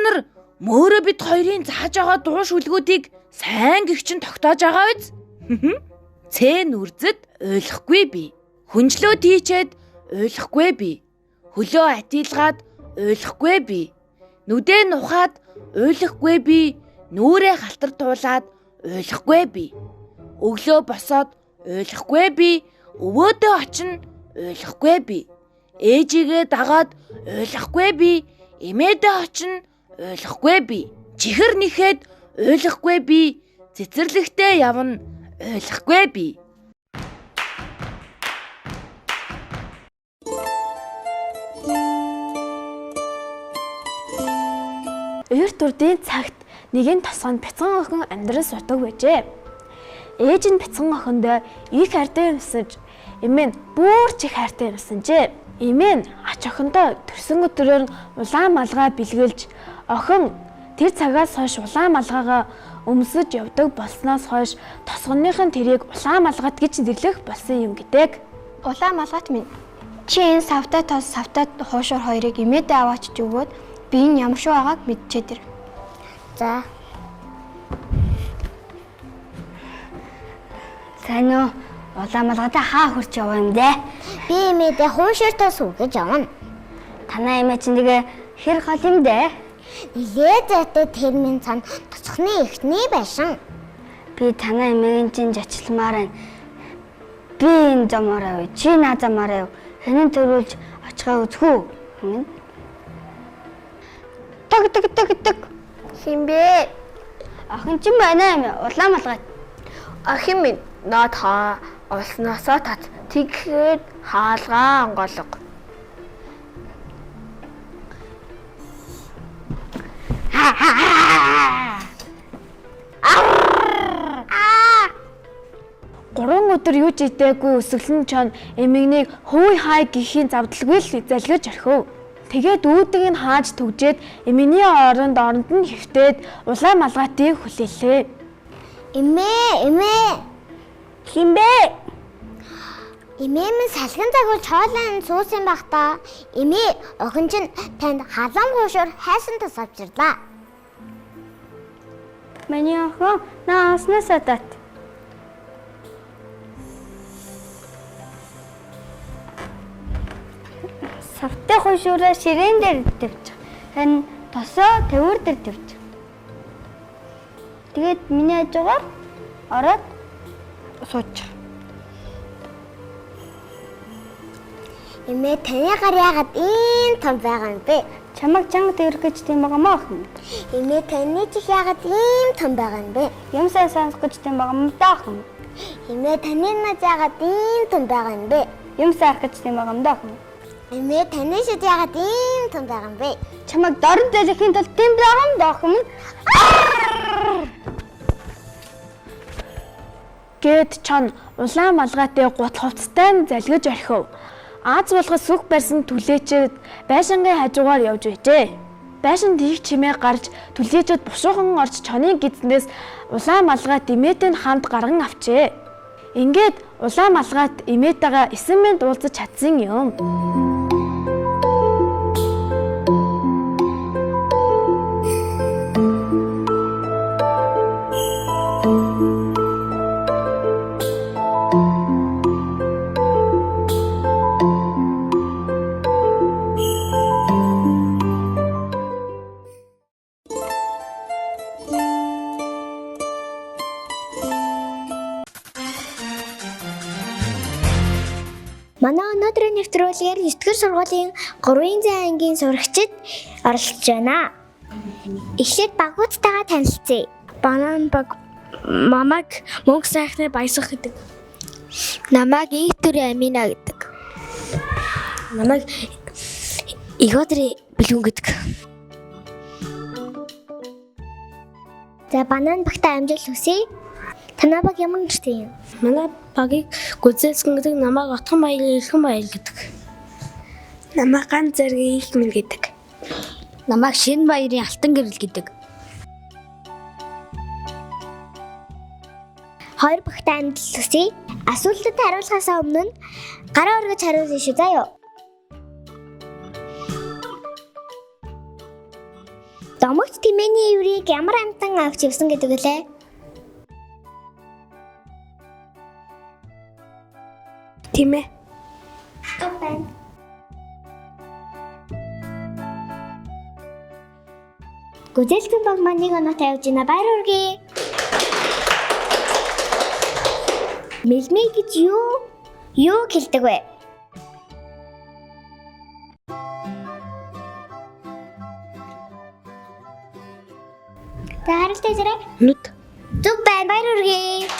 нар мөөрөө бид хоёрын зааж байгаа дуу шүлгүүдийг сайн гихчин тогтоож байгаа биз? Цэн үрзэд ойлгохгүй би. Хүнжлөө тийчээд ойлгохгүй би. Хөлөө атилгаад ойлгохгүй би. Нүдээ нухаад ойлгохгүй би. Нүрээ халтар туулаад ойлгохгүй би. Өглөө босоод ойлгохгүй би. Өвөөдөө очино ойлгохгүй би. Ээжигээ дагаад ойлгохгүй би. Эмээдээ очино ойлгохгүй би. Чихэр нэхэд ойлгохгүй би. Цэцэрлэгтээ явна ойлгохгүй би. Уурт урдын цагт нэгэн тосгонд бяцхан охин амьдран суудаг байжээ. Ээж нь бяцхан охиндоо их хайртай юмсаж, эмээ нь бүр ч их хайртай юмсанжээ. Эмээ нь ач охиндоо төрсөн өдрөөр нь улаан малгай бэлгэлж, охин тэр цагаас хойш улаан малгайгаа өмсөж явдаг болсноос хойш тосгоныхын тэрийг улаан малгайт гэж нэрлэх болсон юм гэдэг. Улаан малгайт минь чи энэ савтай тос савтай хуушуур хоёрыг эмээдээ аваачиж өгөөд би энэ ямар шүү байгааг мэдчихэд ир. За. Сайн уу? Улаан малгайтай хаа хурч яваа юм бэ? Би эмээдээ хуушууртаа суугаж явна. Танаа эмээ чинь тэгээ хэр гол юм бэ? Нилээ зайтай термин цан тосхны эхний байшин. Би танаа эмээгийн чинь жачлмаар байна. Би энэ замаараа юу? Чи наа замаараа юу? Хэнэн төрүүлж очихаа үзхүү. Хин. Тэг. Хинбэ? Охин чинь байна юм. Улаан малгайт. Ахин минь наад хаа олсноосоо тат тэгэхэд хаалгаа онголго. Гурван өдөр юу ч идээгүй өсөглөн чон эмэгнийг хөвөө хай гэхийн завдалгүй л залгиж орхив. Тэгээд үүдийг нь хааж төгжээд эмээний оронд нь хөвтөөд улаан малгайтыг хүлээлээ. Эмээ. Хинбэ? Эмээ минь салган загвал хоолойн суусан байх та. Эмээ охин чинь танд халуун хуушуур хайсан тус авчирлаа. Миний охин нааснаас атат. Савтай хуушуураа ширээн дээр тавьчих. Харин тосоо төвөр дээр тавьчих. Тэгээд миний хажуугаар ороод суучих. Эмээ таны гар яагаад ийм том байгаа юм бэ? Чамайг чанга дээрх гэж тийм байгаа мó охин. Эмээ таны чих яагаад ийм том байгаа юм бэ? Юм сайн сонсох гэж тийм байгаа юм даа охин. Эмээ таны наз яагаад ийм том байгаа юм бэ? Юм сайн харах гэж тийм байгаа юм даа охин. Эмээ таны шид яагаад ийм том байгаа юм бэ? Чамайг дорн зэлэхийн тулд тийм байгаа юм даа охин. Гэт чон улаан малгайтай гут хувцастай нь залгиж орхив. Аз болгож сүх барьсан түлээчэд байшингийн хажуугаар явж байжээ. Байшин тийх чимээ гарч түлээчэд бушуухан орж чонын гидснээс улаан малгайт эмээтэй хамт гарган авчээ. Ингээд улаан малгайт эмээтэйгээ 9 минут уулзаж чадсан юм. Манай өнөөдрийн нэвтрүүлгээр 9-р сургуулийн 3-ын зай ангийн сурагчид оролцож байна. Эхлээд багуудтайгаа танилцъя. Банан баг мамаг мөнгө сайхны баясах гэдэг. Намайг Интүр Амина гэдэг. Намайг Игодри Блүн гэдэг. За банан багтаа амжилт хүсье. Танай баг ямар нэртэй юм? Манай багийг Гүзэлсэн гэдэг, намайг Отхон Баярын Эрхэн Баяр гэдэг. Намайг Ганц Заргийн Ихмэн гэдэг. Намайг Ширэн Баярын Алтан Гэрэл гэдэг. Хоёр багтаа амжилт хүсье. Асуултад хариулахаас өмнө гараа өргөж хариулъя шүү заа юу. Домогт Тэмээний еврейг ямар амтан авч явсан гэдэг үлээ? Тэмээ. Зөв байна. Гүзэлтэн баг маныг оноотой явж байна. Баяр хүргэе. Мэлмэй гэж юу хэлдэг вэ? Та харалтай зэрэг? Нүд. Зөв байна. Баяр хүргэе.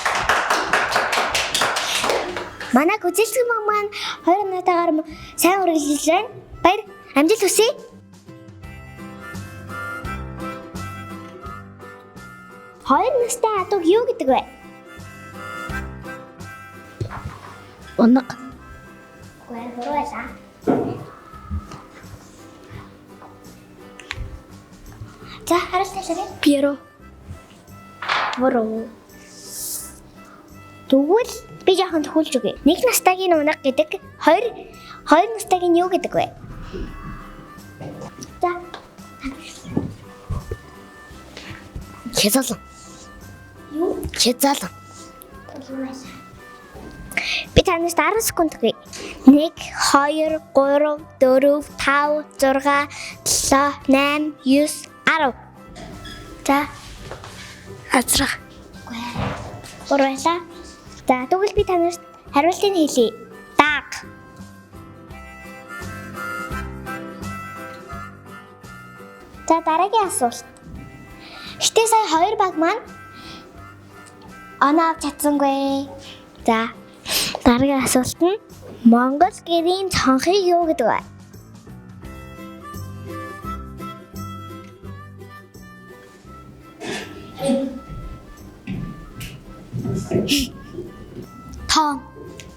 Манай гүзэлтэн баг маань 2 оноотойгоор сайн үргэлжлэж байна. Баяр амжилт хүсье. Хоёр настай адууг юу гэдэг вэ? Унаг. Гүйл буруула. За харалтай зэрэг? Пьеро. Буруу. Тэгвэл би жоохон төхүүлж өгье. 1 настайгийн унаг гэдэг, 2 настайгийн юу гэдэг вэ? За. Хязаалан. Юу? Хязаалан. Би танаас 10 секунд өгье. 1 2 3 4 5 6 7 8 9 10. За. Азрах. Урайлаа. За тэгвэл би танаас хариултыг хэлье. Даг. За дараагийн асуулт. Гэтэ сая 2 баг маань оноо авч чадсангүй. За дараагийн асуулт нь Монгол гэрийн цонхыг юу гэдэг вэ? Тоон.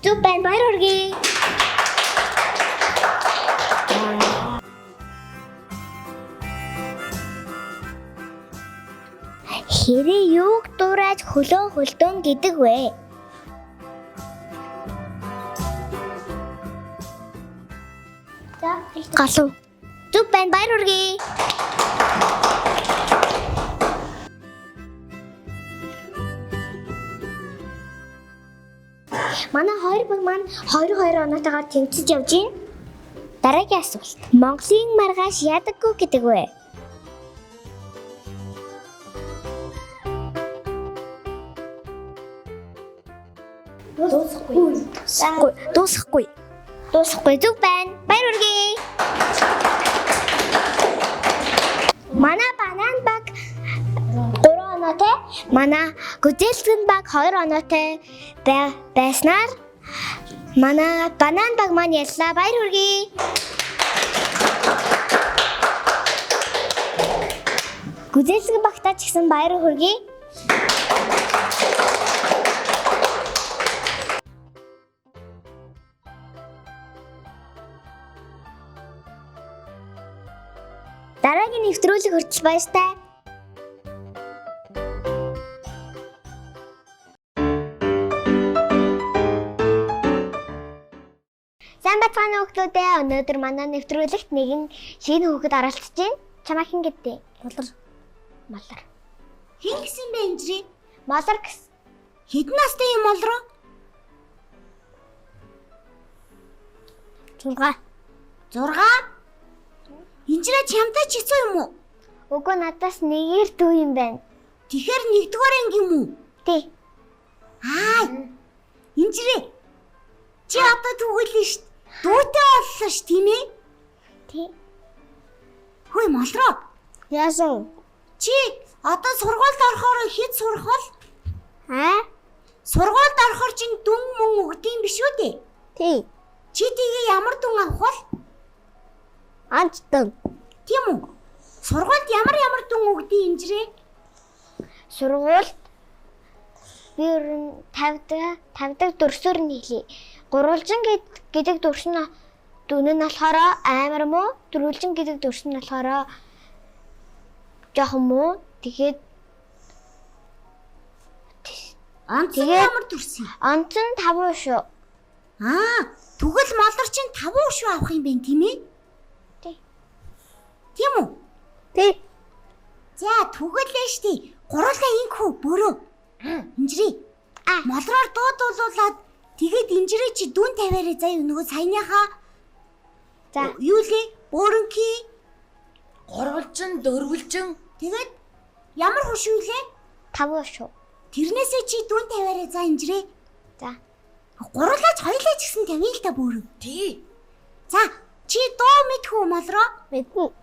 Зөв байна. Баяр хүргэе. Хэрэг юуг дуурайж хөлдөөн гэдэг вэ? За, Галуу. зөв байна. Баяр хүргэе. Манай 2 баг маань 22 оноотойгоор тэмцэж явж байна. Дараагийн асуулт. Монголын маргааш ядаггүй гэдэг вэ? Дуусахгүй. Дуусахгүй зүг байна. Баяр хүргэе. Манай банан баг 3 оноотой, манай гүзэлтэн баг 2 оноотой байснаар манай банан баг маань яллаа. Баяр хүргэе. Гүзэлтэн багтаа ч гэсэн баяр хүргэе. Дараагийн нэвтрүүлэг хүртэл баяртай. Сайн бацгааны хүүхдүүдээ өнөөдөр манай нэвтрүүлэгт нэгэн шинэ хүүхэд оролцож байна. Чамаа хэн гэдэг? Малар. Хэн гэсэн бэ энэ? Малар гэсэн. Хэдэн настай юм бол руу? 6. Инжирэ чамтай ч хэцүү юм уу? Үгүй надаас нэгээр дүү юм байна. Тэгэхээр 1-р анги юм уу? Тий. Инжирэ. Чи одоо түгэлээ шүү. Дүүтэй боллоо ш, тийм ээ? Тий. Хөөе молроо. Яасан? Чи одоо сургуульд орохоор хэд сурах бол? Сургуульд орохоор чинь дүн мөн өгдөм биш үү дээ? Тий. Чи тийг ямар дүн авах бол? Анчтан. Тийм үү? Сургуульд ямар дүн өгдөм инжирэ? Сургуульд би ер нь 50 дахь дүрсээр нь хэлье. Гурвалжин гэдэг дүрс нь дүн нь болохоор амар муу, дөрвөлжин гэдэг дүрс нь болохоор жоохон муу. Тэгээд Онц нь ямар дүрс юм? онц нь 5 шүү. Тэгвэл молор чинь 5 шүү авах юм бэ тийм ээ? Тий. Тийм үү? Тий. За түгэлээ штий. Гурлаа инхүү бөрөө. Инжирээ. Молроор дуудуулуулаад тэгээд инжирээ чи дүн тавиараа заяа нөгөө саяныхаа. За. Юу лээ? Бөөрөнки. Гурвалжин, дөрвөлжин. Тэгээд ямар хушуу лээ? 5 шүү. Тэрнээсээ чи дүн тавиараа за инжирээ. За. Гурлаач хоёлаа ч гэсэн тавья л та бөөрөө. Тий. За чи дуу мэдхүү молроо. Мэднэ.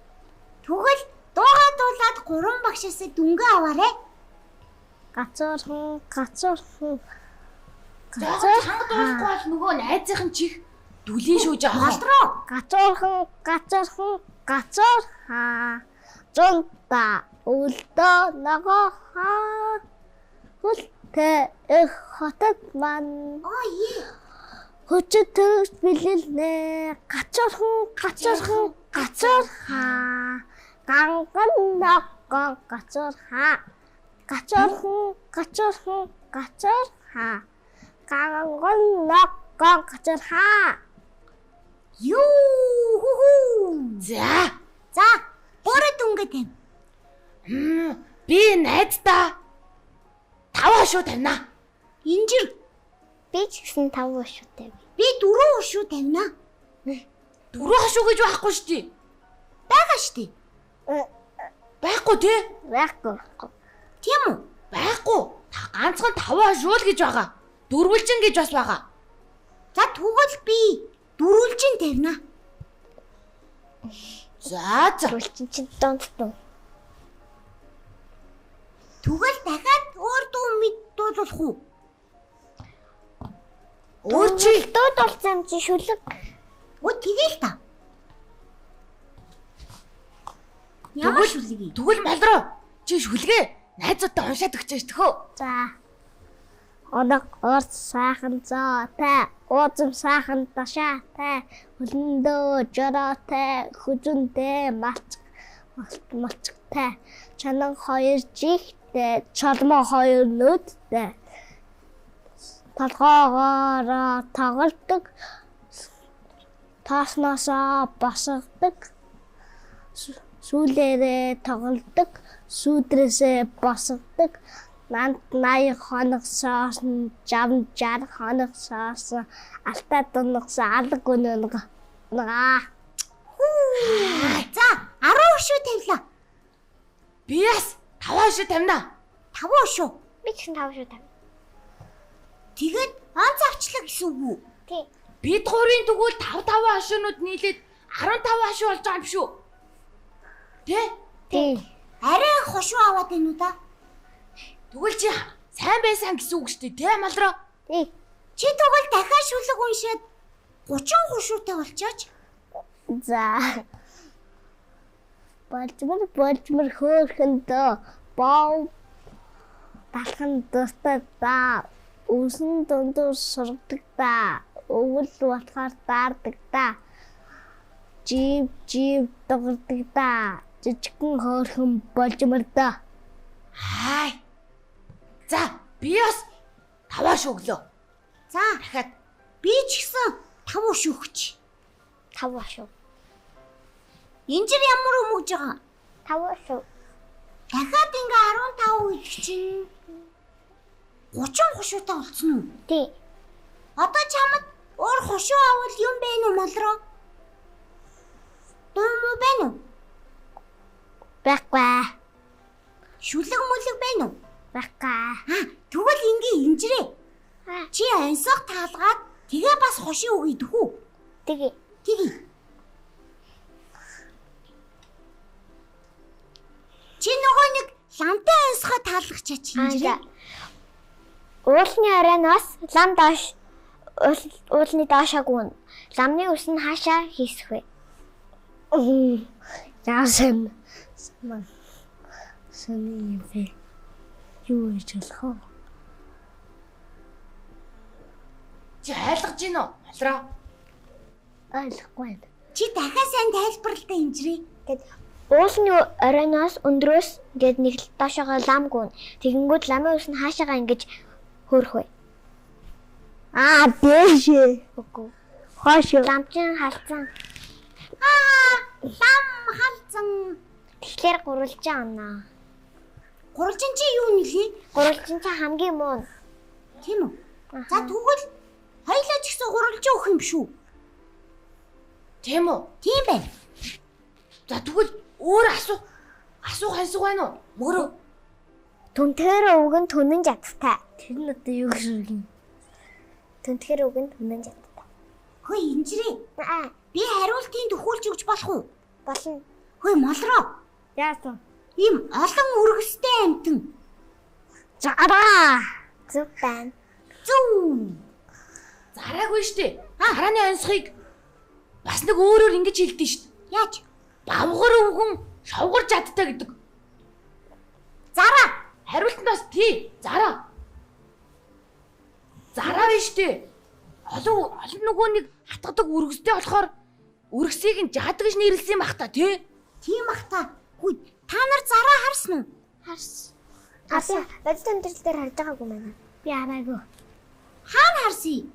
Тэгвэл дуугаа дуулаад гурван багшаас дүнгээ аваарэ. Гацуурхан. За чанга дуусахгүй бол нөгөө найзынхын чих дүлийн шүү жаа. Молроо. Гацуурхан. Зунта үлдөө нөгөө хаа. Хүлтэй их хотод ман. Хүчит төрөж билэлнэ. Гацуурхан. Ганган ноггон гацуурхан. Гацуурхан. Ганган ноггон гацуурхан. Юу. За бөөрэ дүнгээ тавь. Би найздаа 5 хошуу тавина. Инжир. Би ч гэсэн 5 шүтэй. Би 4 хушуу тавина. 4 хошуу гэж байхгүй шүү дээ. Бага штий. Байхгүй тий. Байхгүй. Тийм үү? Байхгүй. Ганцхан 5 хошуу л гэж байгаа. Дөрвөлжин гэж бас байгаа. За тэгвэл би дөрвөлжин тавина. За. Үлчин чи донтон. Тэгвэл дахиад өөр дуу мэд дуулах уу? Өөр чи Дуудуулсан чи шүлэг. Оо тэгээл та. Ямар шүлэг? тэгвэл молроо. Чи шүлгээ найзуудтай уншаад өгч төхөө. За. Оног орц сайхан зоотой, уузам сайхан ташаатай, хөлөндөө жороотой, хүзүнтэй малцтай, чанан 2 жигтэй, чолмоо 2 нүдтэй. Толгоогоороо тоглодог, тааснаасаа босгодог, сүүлээрээ тоглодог, сүүдрээсээ босгодог. Нанд 80 хоног соосон, 60 хоног соосон, алтаа дунгасан алга өнөг. За 10 хушуу тавилаа. Би бас 5 хошуу тавина. 5 хушуу. Би ч 5 шүү тавь. Тэгээд онц авчлаа гэсэн үг үү? Тий. Бид гурийн тэгвэл 5 хошуунууд нийлээд 15 хошуу болж байгаа юм шүү. Тий. Арай хушуу аваад байна уу да? Тэгвэл чи сайн байсан гэсэн үг шүү дээ, тэ молроо? Тий. Чи тэгвэл дахиад шүлэг уншаад 30 хушуутай болчооч. За. Болжмор хөөхөндөө боо талхан дуртай да. Үсэн дундуур сурдаг да. Өвөл болохоор даардаг да. Жив дуурдаг да. Жижигхэн хөөхөн болжмор да. Хай. За, би бас 5 хошуу өглөө. За Дахиад би ч гэсэн 5 хушуу өгч. 5 шүү. Инжир ямар өмгөж байгаа? 5 шүү. Дахиад ингээ 15 үеч чинь 30 хушуутай болцсон уу? Тий. Одоо чамд өөр хушуу авал юм бэ нү молроо? Дөө мө бэ нү? Бэква. Шүлэг мүлэг бэ нү? Бэква. Тэгвэл ингээ инжирээ. Чи ансах таалгаад тэгээ бас хошин үг идэх үү? Тэгээ. Чи нөгөө нэг ламтай ансахаа таалгачаа чи инжирээ. Уулны аранаас лам доош уулны доошоо гүн. Ламны ус нь хаашаа хийсэх вэ? Яасан. Сони вэ. Юу хийж болох вэ? чи ойлгож гин үү, молроо? Ойлгохгүй. Чи дахиад сайн тайлбарлалтаа инжирээ. Тэгэд уулны аранаас өндрөөс гээд нэг л доошоогоо лам гүн. Тэгэнгүүт ламын ус нь хаашаагаа ингэж хөөрөх вэ? Дээшээ. Үгүй. Хойш ламчин халцсан. Лам халзан. Тэгэхээр гурвалж аана. Гурвалжин чи юу нэлээ? Гурвалжин чи хамгийн муу. Тийм үү? За тэгвэл хоёлаа ч гэсэн гурвалжин өгөх юм шүү. Тийм үү? Тийм байна. За тэгвэл өөр асуух хансаг байна уу? Мөрөө. Түнхээр үг нь түнэн жадтай. Тэр нь одоо юу гэж юм? Түнхээр үг нь түнэн жадтай. Хөөе инжирээ. Би хариултын төхөөлж өгч болох уу? Болно. Хөөе молроо. Яасан? Ийм олон үргэстэй амтэн. Зараа. Зүг байна. Зүү. Зараагүй штэ. Харааны онцгойг бас нэг өөрөөр ингэж хэлдэг штэ. Яаж? Бавгар өвгөн шовгор жадтай гэдэг. Зараа. Хариулт нь бас тий. Зараа. Зараа биш тий. Олон нөгөө нэг хатгадаг үргэстэй болохоор үргэсийг нь жаадаг гэж нэрлсэн юм бах та тий. Тийм бах та. Хүй та нар зараа харсан уу? Харсан. Радио өндөрлөл дээр харж байгаагүй маа. Би хараагүй. Хаана харсан?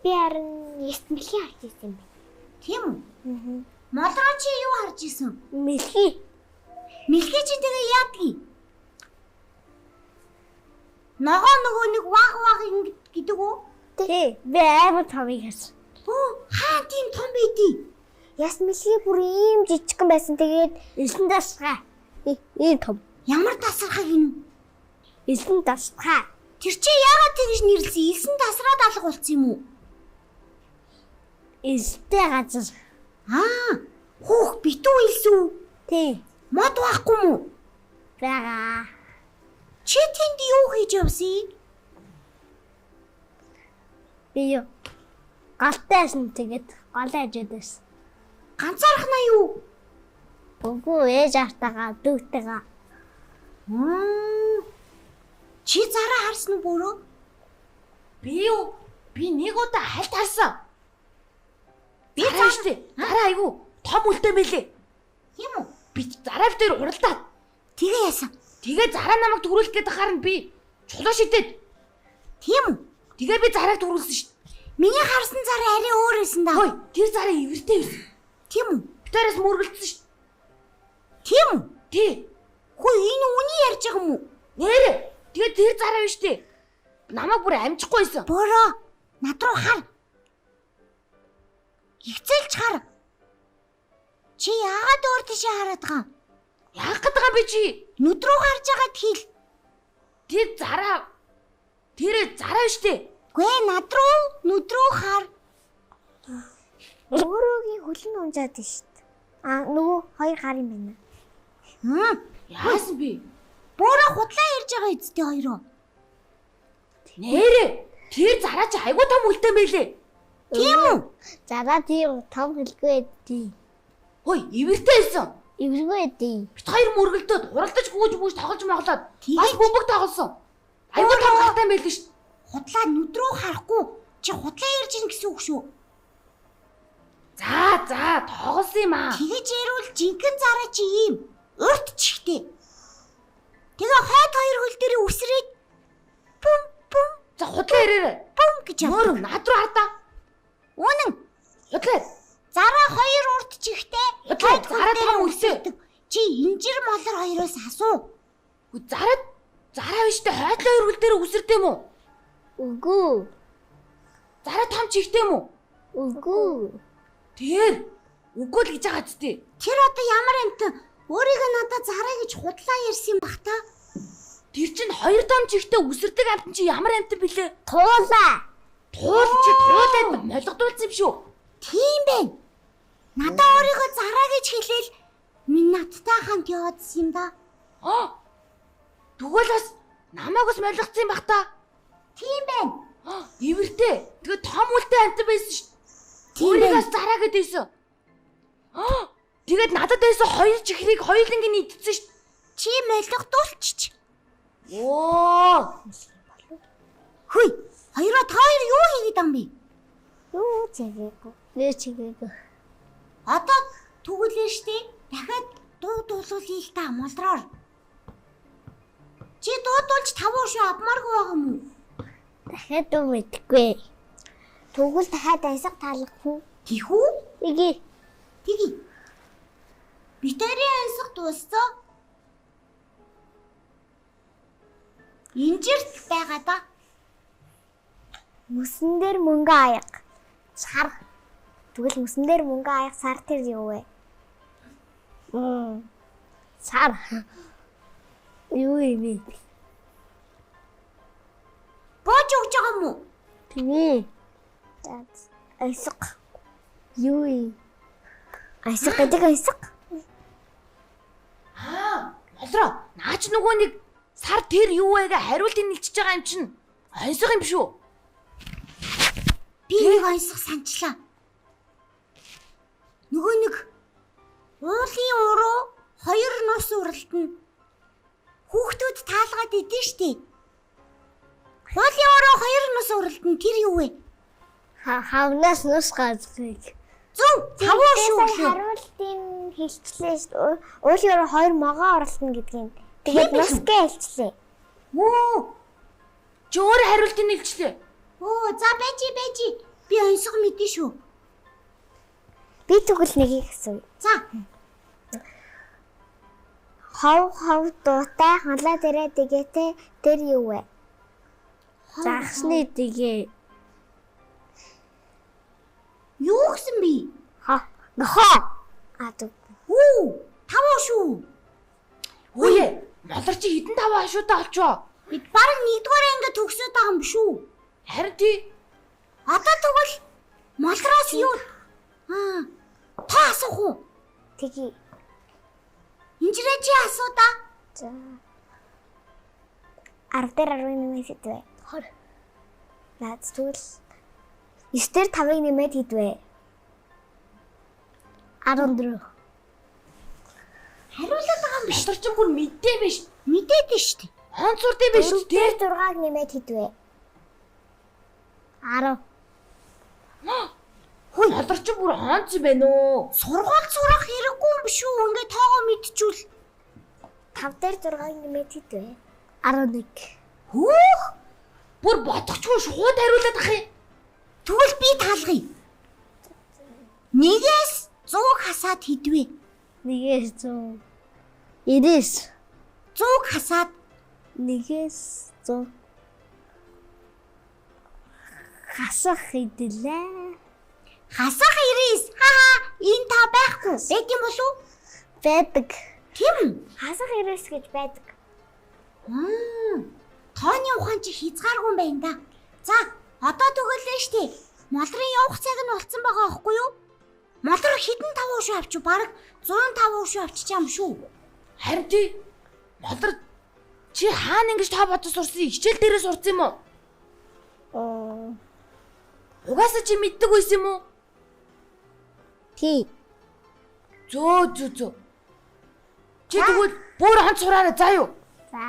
Би харин ястмэлхий харж ирсэн юм байна. Тийм үү? Молроо чи юу харж исэн? Мэлхий. Мэлхий чи тэгээ яадгийг? Нөгөө нэг ваг гэдэг үү? Тий. Би амар томыг харсан. Хаа тийм том байдий? Ястмэлхий бүр ийм жижигхэн байсан. Тэгээд элсэн тасгаа. Ийм том. Ямар тасархаг юм? Элсэн тасгаа. Тэр чи яагаад тэгж нэрлсэн? Элсэн тасраад алга болсон юм уу? Элстэй газар. Хүүх битүү илсүү. Тий. Мод байхгүй мүү? Бага. Чи тэнд юу хийж явсан? Би юу? Галтайсан тэгээд гол ажид байсан. Ганцаархнаа юу? Үгүй ээж автагаа дүүтэйгээ. Чи зараа харсан уу бүрөө? Би нэг удаа хальт харсан. Би зааштай. Зараа айгу том үлдээ мэлээ. Тийм үү? Би зараа дээр уралдаад. Тэгээ яасан? Тэгээ зараа намайг төрүүлэх гээд харна би чулуу шидэд. Тийм үү? Тэгээ би зарааг төрүүлсэн шүү дээ. Миний харсан зараа арай өөр байсан да. Хөөе, тэр зараа ивэртэй байсан. Тийм үү? Битээрээс мөргөлдсөн шүү дээ. Тийм үү? Тий. Хөөе, энэ үний ярьж байгаа юм уу? Нэрэ. Тэгээ тэр зараа биш дээ. Намайг бүр амжихгүй байсан. Бороо, над руу хар. Игцэлж хар. Чи яагаад өөр тийшээ хараад байгаа юм? Яах гээд байгаа би чи? Нүд рүү харж байгаад хэл. Тэр зараа биш дээ. Гүй над руу, нүд рүү хар. Өөрөөгийн хөлн унжаад нь шүү дээ. Нөгөө хоёр гар юм байна. Яасан би? Бороо худлаа ярьж байгаа эцтэй хоёроо. Нэрэ. Тэр зараа чи айгуу том үлдээ мэлээ. Тийм үү? Зараа тийм том хэлгүй дээ. Хөөе, ивэртэй байсан. Эвэргүй дээ. Бит хоёр мөргөлдөөд уралдаж гүйж тоглож моглоод Тэгээд? бас бөмбөг тоглосон. Айгуу том гартай байлээ шүү. Худлаа нүд рүү харахгүй. Чи худлаа ярьж ийн гэсэн үг шүү. За, тоглосон юм аа. Тэгэж ярил жинхэнэ зараа чи ийм урт чихтэй. Тэгээ хойд хоёр хөл дээр үсрээд бум бум За худлаа ирээрэй. бум гэж явна. Мөр над руу хардаа. Үнэн. Худлаа. Зараа хоёр урт чихтэй. Худлаа, Хойд хөл зараа дээр том үлдээ. үсэрдэг. Чи инжир молор хоёроос асуу. Зараа биш дээ. Хойдлоо өргөл дээр үсэрдэг юм уу? Үгүй. Зараа том чихтэй юм уу? Үгүй. Тэр үгүй л гэж байгаа ч тий. Тэр одоо ямар амтан өөрийгөө надад зараа гэж худлаа ярьсан юм бах та. Тэр чинь хоёр том чихтэй үсэрдэг амтан чи ямар амтан бэлээ? Туулаа. Туулаад молгодуулсан юм шүү. Тийм байна. Надад өөрийгөө зараа гэж хэлээл минь надтай хамт яваадсан юм да. Тэгвэл бас намайг бас молгоцсон юм бах та. Тийм байна. Ивэртэй. Тэгээ том үлтэй амтан байсан шүү. Тийм Өөрийгөө байна. зараа гэдээсэн. Тэгээд надад байсан хоёр чихрийг хоёулангийн идсэн шүү. Чи молгодуулчих. Оо. Хүй, хоёроо та хоёр юу хийгээд ам бэ? Юу чигээгүй. Нэ чигээгүй. Одоо түгэлээ штэ. Дахиад дуулуулъя л та молдроор. Чи дуудуулж тавуу шүү авмааргүй байгаа юм уу? Дахиад уу мэдгүй. Тэгвэл дахиад аясаг таалах хүн. Тэхүү? Иги. Тгий. Битэрийн ансах дууссан. Инжирт байгаа да. Мөсөн дээр мөнгө аяга. Сар. Тэгвэл мөсөн дээр мөнгө аяга сар тэр юу вэ? Сар. Юу юм бэ? Бож өгч байгаа юм уу? Тэмээ. Айсаг. Юу юм? Айсаг гэдэг айсаг. Молроо, наач нөгөө нэг сар тэр юу вэ гэ хариултыг нэлчихэж байгаа юм чинь. Айсах юм биш үү? Би нэг айсах санчлаа. Нөгөө нэг уулын уруу хоёр нус уралдана. Хүүхдүүд таалгаад идэв штий. Уулын уруу хоёр нус уралдана. Тэр юу вэ? Хавнаас нус газрыг. Зөв. Тавуу шүү. Харуултын хэлчлээ шүү дээ. Уулын хоёр могоо оролтно гэдгийг. Тэгээд нусгээ хэлчлээ. Оо. Чи өөр хариултыг нэлчлээ. Оо, за бэжи. Би айсах мэдэн шүү. Би тэгвэл нэгийг асууя. За. Хов дуутай ханлаа дээрээ дэгээтэй тэр юу вэ? Загсны дэгээ. Юу гэсэн би? Нохоо. Үү, тавуу шүү. Үе. Молор чи хідэн таваа хашуутай олчоо. Бид баг 1-р анги төгсөөд байгаа юм шүү. Харин тий. Одоо тэгвэл молроос юу? Та асуух уу? Тэги. Инжирээ чи асуу да. За. 10 дээр 11 хэдвэ? 20. Наад тэгвэл 9 дээр 5-ыг нэмээд хэдвэ? 14. Хариулаад байгаа юм биш. Молор чи бүр мэдээ биш. Мэдээд нь шүү дээ. Онцордээ биш Дээр тий. 6-ыг нэмээд хэдвэ? 10. Хөөе, молор чи бүр онц юм байна уу? Сургууль сурах хэрэггүй юм шүү. Ингээ тоогоо мэдчихвэл 5 дээр 6-ыг нэмээд хэдвэ? 11. хөөх. Бүр бодохчгүй шууд хариулаад ах юм. Тэгвэл би таалгая. 1-ээс 100 хасаад хэдвэ? 1-ээс 100. 90. 100 хасаад 1-ээс 100. Хасах хэдэлээ. хасах 90. Энэ та байхгүй. Байт юм болов уу? Байдаг. Тийм. Хасах 90 гэж байдаг. Тооны ухаан чи хязгааргүй юм байна да. За, одоо төгөлөө штэ. Молрын явах цаг нь болцсон байгаа байхгүй юу? Молор хідэн тавуу шүү авчих. Бараг 105 шүү авчиж юм шүү. Харин тий. Молор чи хаана ингэж та бодож сурсан? Хичээл дээрээ сурсан юм уу? Угаасаа чи мэддэг байсан юм уу? Тий. Зөө. Чи тэгвэл бүр онц сураарай заа юу? За.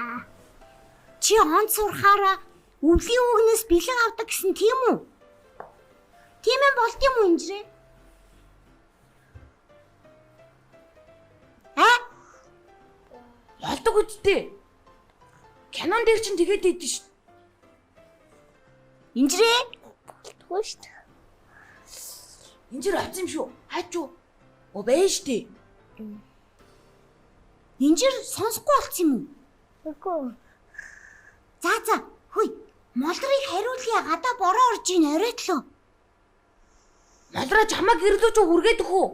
Чи онц сурахаараа өвлийн үгнээс бэлэн авдаг гэсэн тийм үү? Тийм юм болд юм уу инжирээ? Болдог үсттэй. Кинон дээр чинь тэгээд идэв шүү. Инжирээ? Болтгүй шүү дээ. Инжир авсан юм шүү. Хаач юу? Оо байж тий. Инжир сонсохгүй болцсон юм уу? Үгүй. За. Хүй. Молрыг хариулъя гадаа бороо орж ийн оройтлоо. Молроо чамаа гэрлүүч үргээд өгөө.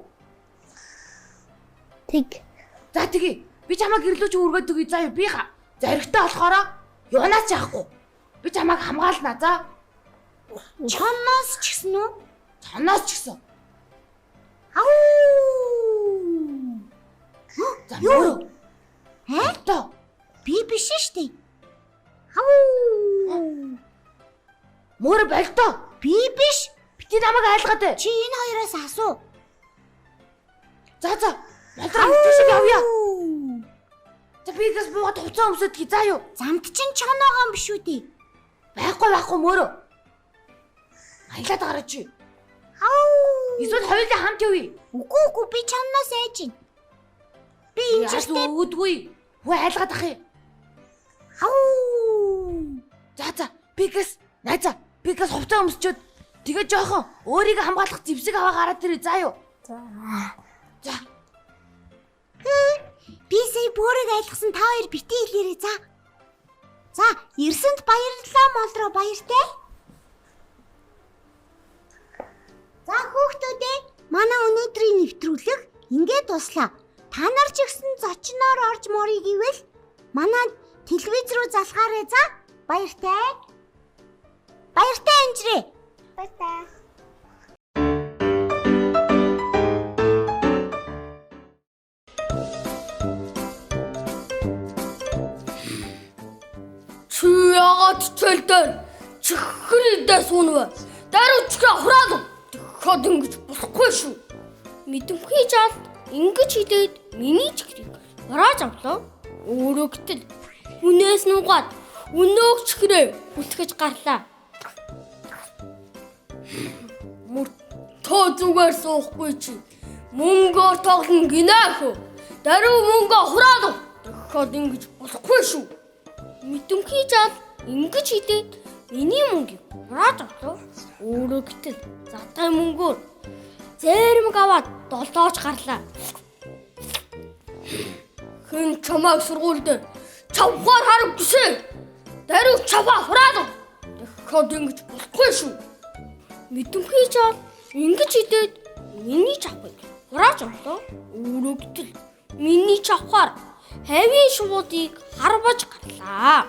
Тэг. За тэгээ. Би чамаа гэрлүүч үргээд өгье заа юу. Би зоригтой болохоро юунаас ч яахгүй. Би чамааг хамгаална за. Чоноос ч гэсэн үү? Чоноос ч гэсэн. За юу? Хэ? Би биш штэ. Мөр болтоо. Би биш. Бити намайг айлгаад бай. Чи энэ хоёроос асуу. За. Молроо хэвчээ явъя. За би газ буугаад хуцаа өмсөд гээ заа юу. Замд чин чоноогоо юм биш үү дээ. Байхгүй мөрөө. Аялаад гараа чи. Эсвэл хоёулаа хамт явъя. Үгүй би чоноос айж ийн. Би инжиртэй өгдөггүй. Хөө айлгаад ах юм. За. Би газ хувцас өмсчөөд тэгээ жоохон өөрийгөө хамгаалах зэвсэг аваа гараад ирээ заа юу. За. Би сая бүрэг айлгсан та хоёр бити хэлээрээ за. За, ирсэнд баярлалаа Молроо баяртай. За хүүхдүүдээ манай өнөөдрийн нэвтрүүлэг ингээд дуслаа. Та нар ч ихсэн зочноор орж морийг ивэл манай телевиз рүү залгаарай за. Баяртай. Баяртай энжрээ. Баяртай. Чи яагаад хичээлдээ чихрэндээ суунав? Даруйчгаа хураад дахиад ингэж болохгүй шүү. Мэдэмхий жаал ингэж хидээд миний чихрийг хурааж авлаа. Өөрөө гэтэл хүнээс нугаад өнөөг чихрээ бүтгэж гарлаа. Мөртөө зүгээр суухгүй чи. Мөнгөөр тоглоно гинэхүү. Даруй мөнгө хураад дахиад ингэж болохгүй шүү. Мэдэмхий жаал ингэж хидээд миний мөнгийг хурааж авлаа. Өөрөө гэтэл затай мөнгөөр зээрмэг аваад долдоож гарлаа. Хэн чамайг сургуульд чавгаар харав гэсэн. Даруй чаваа хураад дахиад ингэж болохгүй шүү. Мэдэмхий жаал ингэж хидээд миний чавхыг хурааж авлаа. Өөрөө гэтэл миний чавхаар хавийн шуудыг харваж гарлаа.